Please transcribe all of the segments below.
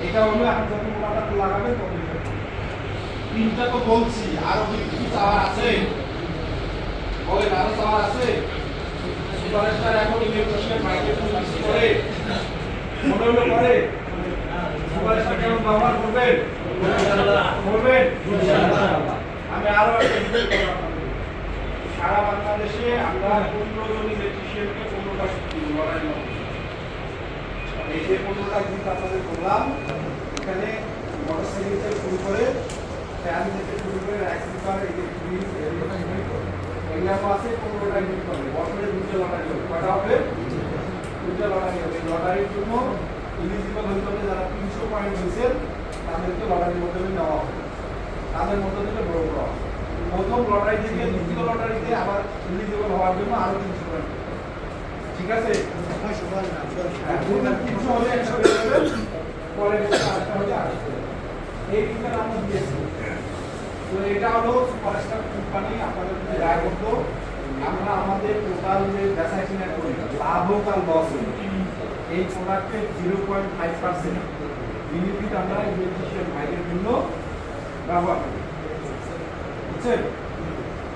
এটা হলো এখন যত মোটাটা লাগাবে তত তিনটা তো বলছি, আরো কি চাওয়ার আছে? বলেন, আরো চাওয়ার আছে? সুপারস্টার এখন ইলেকট্রিশিয়ান মাইকে পুলিশ করে মনে হলো করে সুপারস্টার কেমন ব্যবহার করবেন? করবেন ইনশাআল্লাহ। আমি আরো একটা সারা বাংলাদেশে আমরা 15 জন ইলেকট্রিশিয়ানকে 15টা লড়াই লড়বো। এই যে 15টা গ্রুপ আপনাদের বললাম, এখানে মোটরসাইকেল থেকে শুরু করে ফ্যান থেকে শুরু করে রাইস কুকার, ইলেকট্রিক এগুলা আছে 15টা গ্রুপ হবে। বছরে 2টা লড়াই হবে। কয়টা হবে? 2টা লড়াই হবে। লড়াইয়ের জন্য এলিজিবল হতে হবে যারা 300 পয়েন্ট হয়েছে তাদেরকে লড়াইয়ের মধ্যে নেওয়া হবে। তাদের মধ্যে থেকে বড় বড় প্রথম লটারি থেকে দ্বিতীয় লটারিতে আবার এলিজিবল হওয়ার জন্য আরো 300 পয়েন্ট। ঠিক আছে? কিছু হলে 100 হয়ে যাবে, পরে আরেকটা হলে 800। এই তিনটা আমরা দিয়েছি। তো এটা হলো সুপারস্টার কোম্পানি আপনাদের যদি রায় করতো, আমরা আমাদের টোটাল যে বেচা কিনা করি লাভ হোক আর লস হোক এই প্রোডাক্টের 0.5% বেনিফিট আমরা ইলেকট্রিশিয়ান ভাইদের জন্য ব্যবহার করি। বুঝছেন?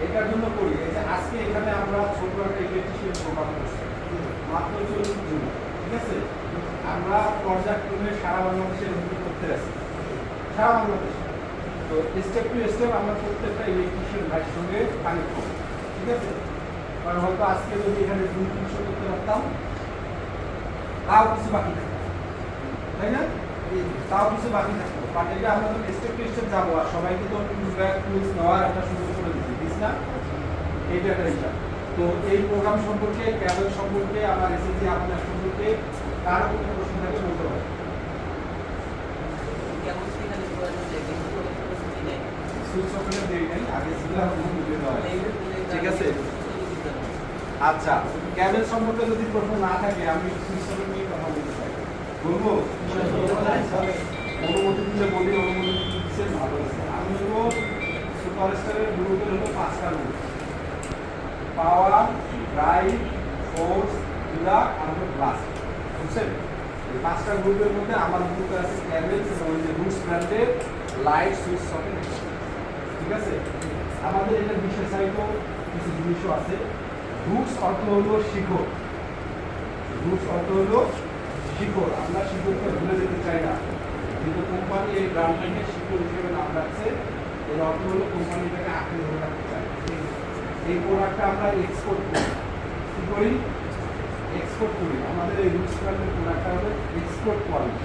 এটার জন্য করি। এই যে আজকে এখানে আমরা ছোট একটা ইলেকট্রিশিয়ান প্রোগ্রাম করছি মাত্র 40 জন। ঠিক আছে? আমরা পর্যায়ক্রমে সারা বাংলাদেশে রুটি করতে আছি, সারা বাংলাদেশে। তো স্টেপ টু স্টেপ আমরা প্রত্যেকটা ইলেকট্রিশিয়ান ভাইয়ের সঙ্গে কানেক্ট করব। ঠিক আছে? কারণ হয়তো আজকে যদি এখানে 200-300 করতে পারতাম তাও কিছু বাকি থাকতো, তাই না? তাও কিছু বাকি থাকতো। বাট এটা আমরা যখন স্টেপ টু স্টেপ যাবো আর সবাইকে তো ফিডব্যাক টুলস নেওয়ার একটা সুযোগ করে দিচ্ছি না, এইটা একটা হিসাব। তো এই প্রোগ্রাম সম্পর্কে, ক্যাবেল সম্পর্কে, আমার এসএসসি আপনার সম্পর্কে কার কোনো প্রশ্ন থাকে বলতে পারে। ঠিক আছে? আচ্ছা, ক্যাবেল সম্পর্কে যদি প্রশ্ন না থাকে আমি সুইচ নিয়ে কথা বলতে চাই। বলবো? অনুমতি দিলে বলি, অনুমতি দিচ্ছেন, ভালো আছে। আমি হলো সুপারস্টারের গ্রুপের হলো 5টা গ্রুপ: পাওয়ার, ড্রাইভ, ফোর্স, হিলা আর ব্লাস্ট। বুঝছেন? এই 5টা গ্রুপের মধ্যে আমার গ্রুপে আছে ক্যাবেলস এবং ওই যে রুটস ব্র্যান্ডের লাইট সুইচ সকেট। ঠিক আছে? আমাদের এটা বিশেষায়িত কিছু জিনিসও আছে। রুটস অর্থ হলো শিখর। রুটস অর্থ হলো শিখর। আমরা শিখরকে ভুলে যেতে চাই না, কিন্তু কোম্পানি এই ব্র্যান্ডটাকে শিখর হিসেবে নাম রাখছে। এর অর্থ হলো কোম্পানিটাকে আঁকড়ে ধরে রাখতে চাই। এই প্রোডাক্টটা আমরা এক্সপোর্ট করি। কি করি? এক্সপোর্ট করি। আমাদের এই রুটস ব্র্যান্ডের প্রোডাক্টটা হবে এক্সপোর্ট কোয়ালিটি।